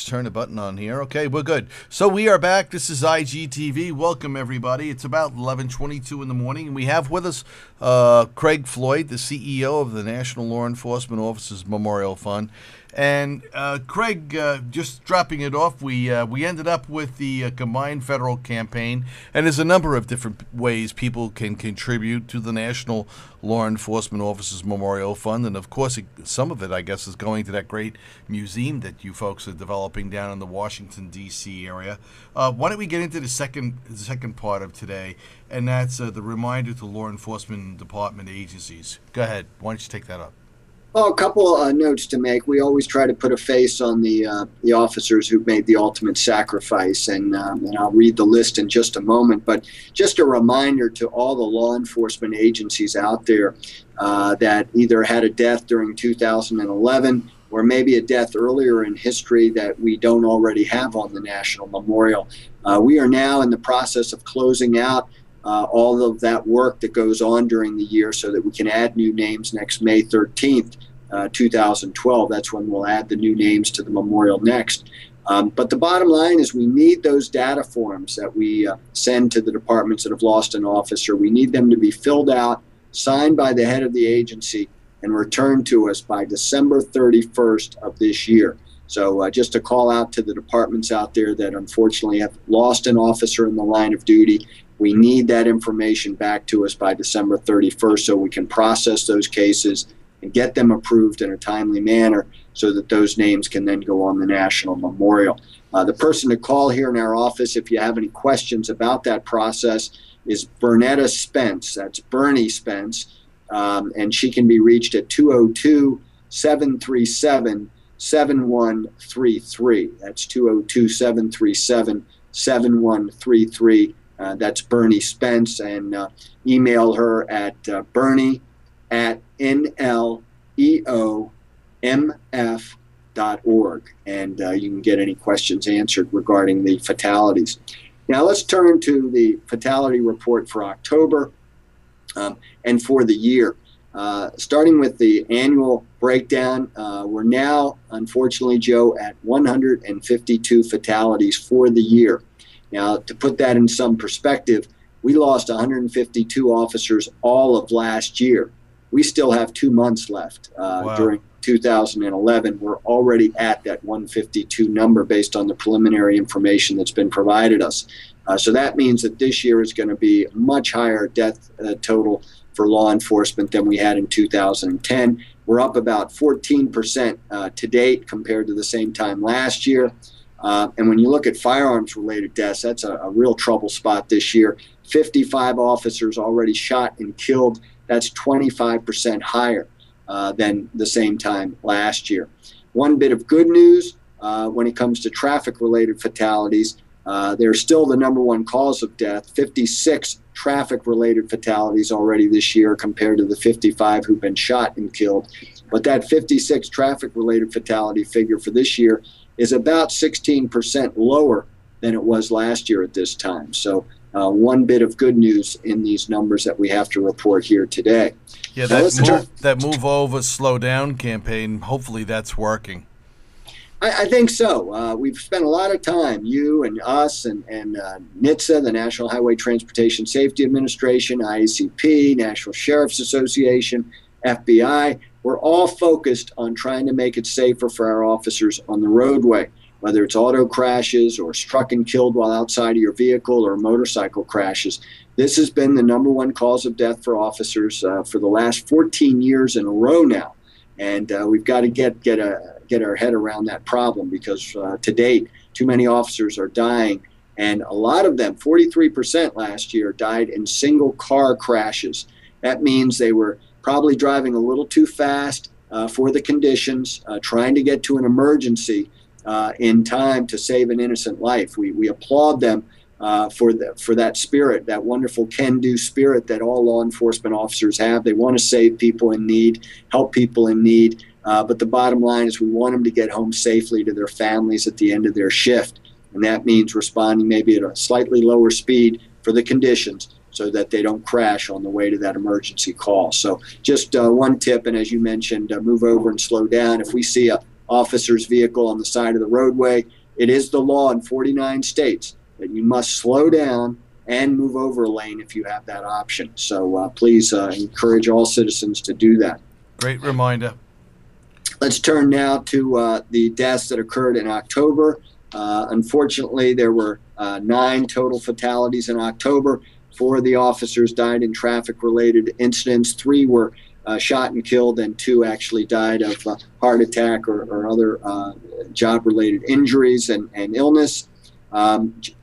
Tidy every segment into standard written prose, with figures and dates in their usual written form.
just turn the button on here. Okay, we're good. So we are back. This is IGTV. Welcome, everybody. It's about 11:22 in the morning, and we have with us Craig Floyd, the CEO of the National Law Enforcement Officers Memorial Fund. And Craig, just dropping it off, we ended up with the combined federal campaign, and there's a number of different ways people can contribute to the National Law Enforcement Officers Memorial Fund, and of course, some of it, I guess, is going to that great museum that you folks are developing down in the Washington, D.C. area. Why don't we get into the second part of today, and that's the reminder to law enforcement department agencies. Go ahead. Why don't you take that up? Well, a couple notes to make. We always try to put a face on the officers who've made the ultimate sacrifice, and I'll read the list in just a moment. But just a reminder to all the law enforcement agencies out there that either had a death during 2011 or maybe a death earlier in history that we don't already have on the National Memorial. We are now in the process of closing out all of that work that goes on during the year so that we can add new names next May 13th, 2012. That's when we'll add the new names to the memorial next. But the bottom line is we need those data forms that we send to the departments that have lost an officer. We need them to be filled out, signed by the head of the agency, and returned to us by December 31st of this year. So just a call out to the departments out there that unfortunately have lost an officer in the line of duty. We need that information back to us by December 31st so we can process those cases and get them approved in a timely manner so that those names can then go on the National Memorial. The person to call here in our office if you have any questions about that process is Bernetta Spence. That's Bernie Spence, and she can be reached at 202-737-7133. That's 202-737-7133. That's Bernie Spence, and email her at bernie@NLEOMF.org, and you can get any questions answered regarding the fatalities. Now let's turn to the fatality report for October and for the year. Starting with the annual breakdown, we're now, unfortunately, Joe, at 152 fatalities for the year. Now, to put that in some perspective, we lost 152 officers all of last year. We still have 2 months left. Wow. During 2011. We're already at that 152 number based on the preliminary information that's been provided us. So that means that this year is going to be a much higher death total for law enforcement than we had in 2010. We're up about 14% to date compared to the same time last year. And when you look at firearms-related deaths, that's a real trouble spot this year. 55 officers already shot and killed. That's 25% higher than the same time last year. One bit of good news when it comes to traffic-related fatalities, they're still the number one cause of death. 56 traffic-related fatalities already this year compared to the 55 who've been shot and killed. But that 56 traffic-related fatality figure for this year is about 16% lower than it was last year at this time. So one bit of good news in these numbers that we have to report here today. Yeah, that move over, slow down campaign, hopefully that's working. I think so. We've spent a lot of time, you and us and NHTSA, the National Highway Transportation Safety Administration, IACP, National Sheriff's Association, FBI. We're all focused on trying to make it safer for our officers on the roadway, whether it's auto crashes or struck and killed while outside of your vehicle or motorcycle crashes. This has been the number one cause of death for officers for the last 14 years in a row now. And we've got to get our head around that problem because to date, too many officers are dying. And a lot of them, 43% last year, died in single car crashes. That means they were probably driving a little too fast for the conditions, trying to get to an emergency in time to save an innocent life. We applaud them for that spirit, that wonderful can-do spirit that all law enforcement officers have. They want to save people in need, help people in need, but the bottom line is we want them to get home safely to their families at the end of their shift, and that means responding maybe at a slightly lower speed for the conditions so that they don't crash on the way to that emergency call. So just one tip, and as you mentioned, move over and slow down. If we see a officer's vehicle on the side of the roadway. It is the law in 49 states that you must slow down and move over a lane if you have that option. So please encourage all citizens to do that. Great reminder. Let's turn now to the deaths that occurred in October. Unfortunately, there were 9 total fatalities in October. 4 of the officers died in traffic-related incidents. 3 were shot and killed, and 2 actually died of heart attack or other job-related injuries and illness.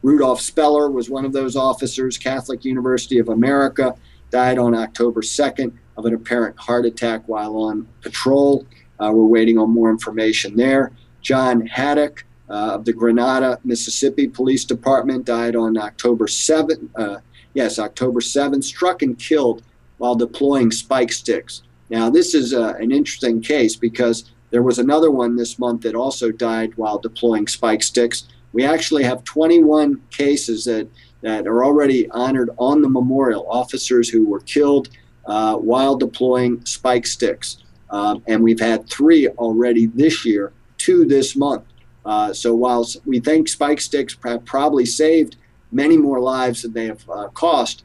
Rudolph Speller was one of those officers. Catholic University of America died on October 2nd of an apparent heart attack while on patrol. We're waiting on more information there. John Haddock of the Grenada, Mississippi Police Department died on October 7th. October 7th, struck and killed while deploying spike sticks. Now, this is an interesting case because there was another one this month that also died while deploying spike sticks. We actually have 21 cases that are already honored on the memorial, officers who were killed while deploying spike sticks. And we've had 3 already this year, 2 this month. So while we think spike sticks have probably saved many more lives than they have cost,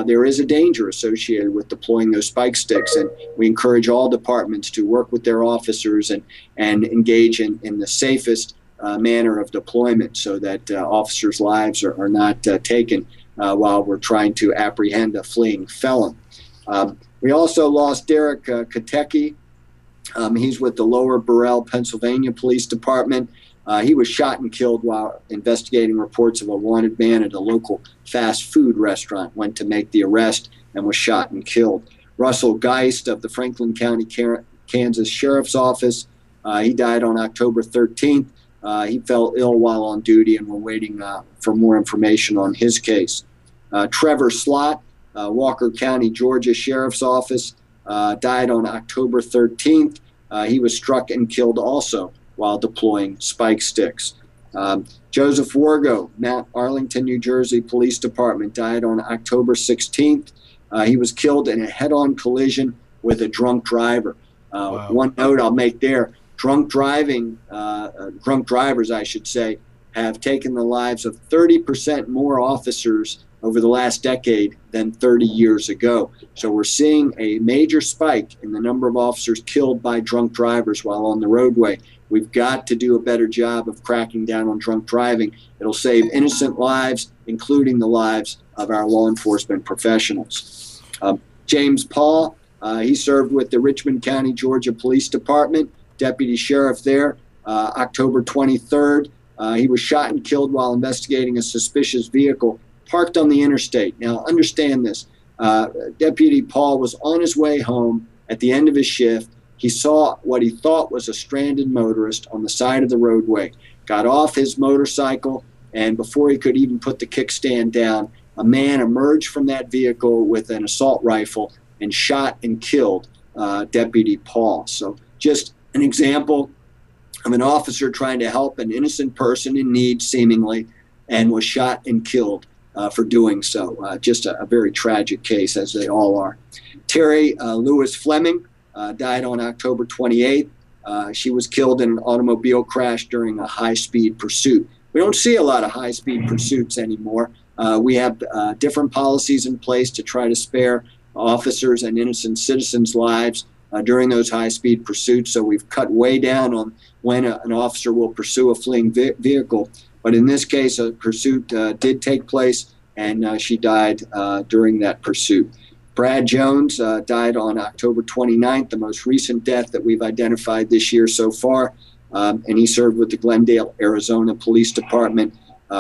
there is a danger associated with deploying those spike sticks. And we encourage all departments to work with their officers and engage in the safest manner of deployment so that officers' lives are not taken while we're trying to apprehend a fleeing felon. We also lost Derek Katecki. He's with the Lower Burrell, Pennsylvania Police Department. He was shot and killed while investigating reports of a wanted man at a local fast food restaurant, went to make the arrest and was shot and killed. Russell Geist of the Franklin County, Kansas Sheriff's Office, he died on October 13th. He fell ill while on duty, and we're waiting for more information on his case. Trevor Slott, Walker County, Georgia Sheriff's Office, died on October 13th. He was struck and killed also while deploying spike sticks. Joseph Wargo, Mount Arlington, New Jersey Police Department, died on October 16th. He was killed in a head-on collision with a drunk driver. Wow. One note I'll make there, drunk drivers, I should say, have taken the lives of 30% more officers over the last decade than 30 years ago. So we're seeing a major spike in the number of officers killed by drunk drivers while on the roadway. We've got to do a better job of cracking down on drunk driving. It'll save innocent lives, including the lives of our law enforcement professionals. James Paul, he served with the Richmond County, Georgia Police Department, deputy sheriff there, October 23rd. He was shot and killed while investigating a suspicious vehicle parked on the interstate. Now, understand this. Deputy Paul was on his way home at the end of his shift. He saw what he thought was a stranded motorist on the side of the roadway, got off his motorcycle, and before he could even put the kickstand down, a man emerged from that vehicle with an assault rifle and shot and killed Deputy Paul. So just an example of an officer trying to help an innocent person in need, seemingly, and was shot and killed for doing so. Just a very tragic case, as they all are. Terry Lewis Fleming died on October 28th. She was killed in an automobile crash during a high-speed pursuit. We don't see a lot of high-speed pursuits anymore. We have different policies in place to try to spare officers and innocent citizens' lives during those high-speed pursuits. So we've cut way down on when an officer will pursue a fleeing vehicle. But in this case, a pursuit did take place, and she died during that pursuit. Brad Jones died on October 29th, the most recent death that we've identified this year so far. And he served with the Glendale, Arizona Police Department,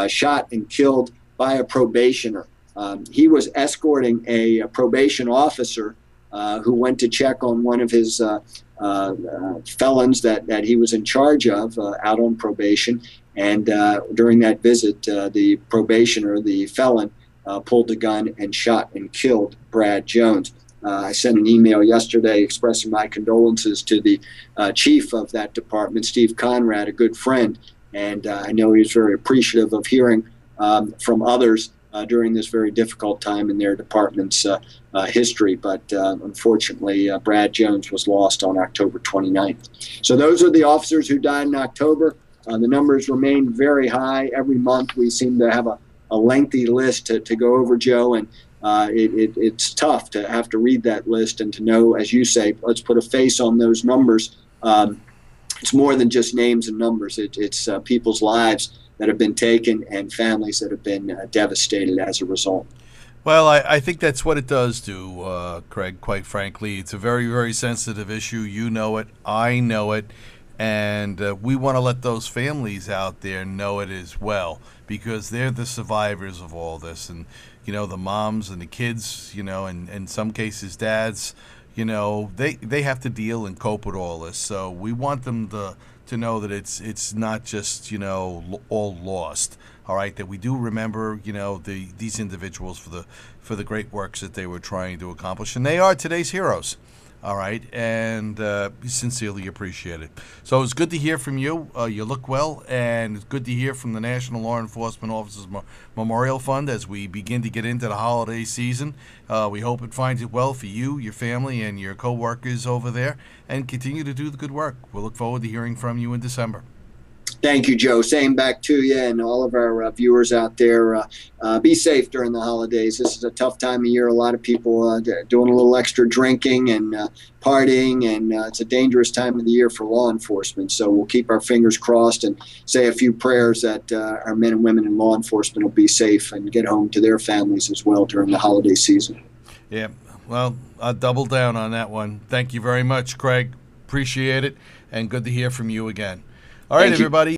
shot and killed by a probationer. He was escorting a probation officer who went to check on one of his felons that he was in charge of out on probation. And during that visit, the probationer, the felon, pulled a gun and shot and killed Brad Jones. I sent an email yesterday expressing my condolences to the chief of that department, Steve Conrad, a good friend, and I know he was very appreciative of hearing from others during this very difficult time in their department's history. But unfortunately, Brad Jones was lost on October 29th. So those are the officers who died in October. The numbers remain very high. Every month we seem to have a lengthy list to go over, Joe, and it's tough to have to read that list and to know, as you say, let's put a face on those numbers. It's more than just names and numbers. It's people's lives that have been taken and families that have been devastated as a result. Well, I think that's what it does do, Craig, quite frankly. It's a very, very sensitive issue. You know it. I know it. And we want to let those families out there know it as well, because they're the survivors of all this. And, the moms and the kids, and in some cases dads, they have to deal and cope with all this. So we want them to know that it's not just, all lost. All right, that we do remember, these individuals for the great works that they were trying to accomplish. And they are today's heroes. All right, and sincerely appreciate it. So it's good to hear from you. You look well, and it's good to hear from the National Law Enforcement Officers Memorial Fund as we begin to get into the holiday season. We hope it finds it well for you, your family, and your co-workers over there, and continue to do the good work. We'll look forward to hearing from you in December. Thank you, Joe. Same back to you and all of our viewers out there. Be safe during the holidays. This is a tough time of year. A lot of people doing a little extra drinking and partying, and it's a dangerous time of the year for law enforcement. So we'll keep our fingers crossed and say a few prayers that our men and women in law enforcement will be safe and get home to their families as well during the holiday season. Yeah, well, I'll double down on that one. Thank you very much, Craig. Appreciate it, and good to hear from you again. All right, everybody.